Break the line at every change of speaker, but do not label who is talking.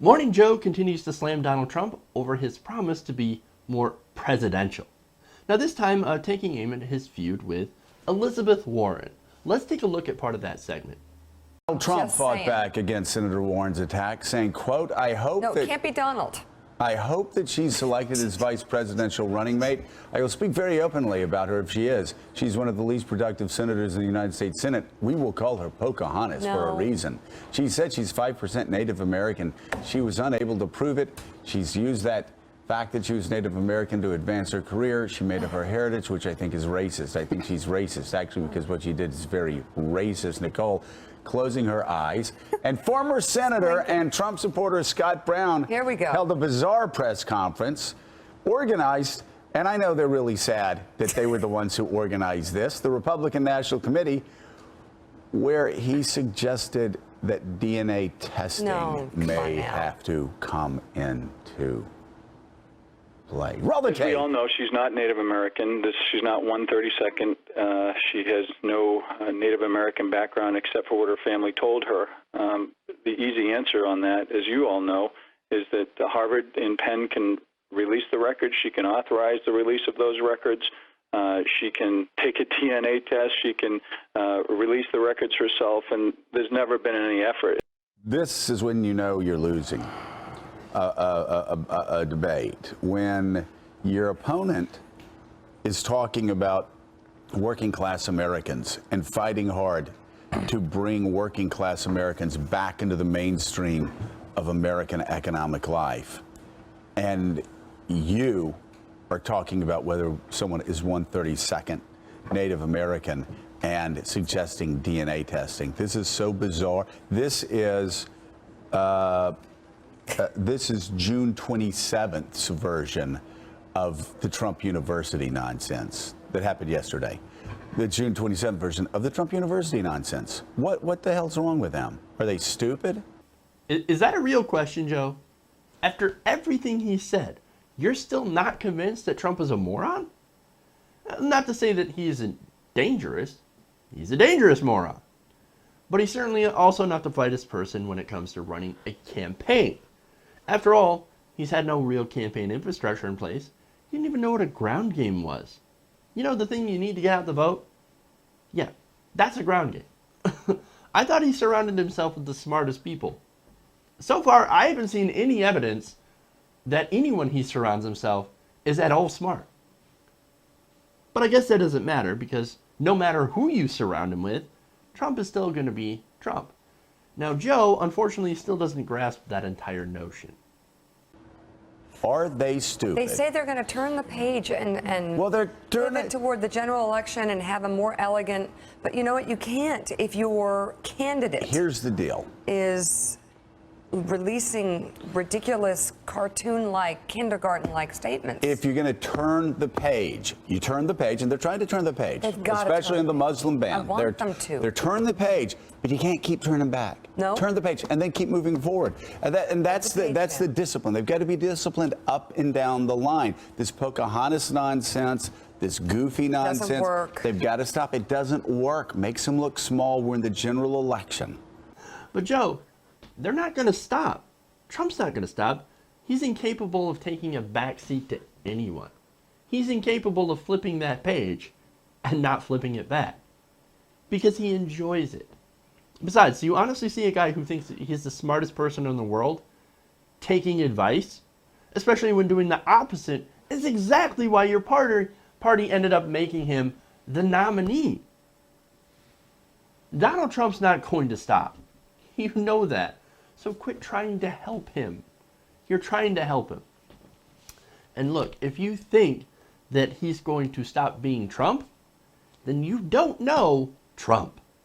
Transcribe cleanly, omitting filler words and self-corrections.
Morning Joe continues to slam Donald Trump over his promise to be more presidential. Now this time taking aim at his feud with Elizabeth Warren. Let's take a look at part of that segment.
Donald Trump fought back against Senator Warren's attack, saying, quote, I hope
it can't be Donald.
I hope that she's selected as vice presidential running mate. I will speak very openly about her if she is. She's one of the least productive senators in the United States Senate. We will call her Pocahontas for a reason. She said she's 5% Native American. She was unable to prove it. She's used that fact that she was Native American to advance her career. She made up her heritage, which I think is racist. I think she's racist, actually, because what she did is very racist. Nicole, closing her eyes. And former Senator and Trump supporter Scott Brown held a bizarre press conference organized, and I know they're really sad that they were the ones who organized this, the Republican National where he suggested that DNA testing may have to come into play. Roll the tape.
As we all know, she's not Native American. She's not 132nd. She has no Native American background except for what her family told her. The easy answer on that, as you all know, is that Harvard and Penn can release the records. She can authorize the release of those records. She can take a DNA test. She can release the records herself, and there's never been any effort.
This is when you know you're losing a debate, when your opponent is talking about working class Americans and fighting hard to bring working class Americans back into the mainstream of American economic life. And you are talking about whether someone is 132nd Native American and suggesting DNA testing. This is so bizarre. This is June 27th's version of the Trump University nonsense that happened yesterday. The June 27th version of the Trump University nonsense. What the hell's wrong with them? Are they stupid?
Is that a real question, Joe? After everything he said, you're still not convinced that Trump is a moron? Not to say that he isn't dangerous. He's a dangerous moron. But he's certainly also not the brightest person when it comes to running a campaign. After all, he's had no real campaign infrastructure in place. He didn't even know what a ground game was. You know the thing you need to get out the vote? Yeah, that's a ground game. I thought he surrounded himself with the smartest people. So far, I haven't seen any evidence that anyone he surrounds himself is at all smart. But I guess that doesn't matter, because no matter who you surround him with, Trump is still going to be Trump. Now, Joe, unfortunately, still doesn't grasp that entire notion.
Are they stupid?
They say they're going to turn the page and pivot toward the general election and have a more elegant, but you know what? You can't if your candidate
Here's the deal.
is releasing ridiculous cartoon-like, kindergarten-like statements.
If you're going to turn the page, you turn the page, and they're trying to turn the page, especially in the Muslim ban.
I want them to.
They're turning the page, but you can't keep turning back.
No.
Turn the page and then keep moving forward. And that's the discipline. They've got to be disciplined up and down the line. This Pocahontas nonsense, this goofy nonsense,
doesn't work.
They've got to stop. It doesn't work. Makes them look small. We're in the general election.
But Joe, they're not going to stop. Trump's not going to stop. He's incapable of taking a backseat to anyone. He's incapable of flipping that page and not flipping it back because he enjoys it. Besides, do you honestly see a guy who thinks that he's the smartest person in the world taking advice? Especially when doing the opposite is exactly why your party ended up making him the nominee. Donald Trump's not going to stop. You know that. So quit trying to help him. You're trying to help him. And look, if you think that he's going to stop being Trump, then you don't know Trump.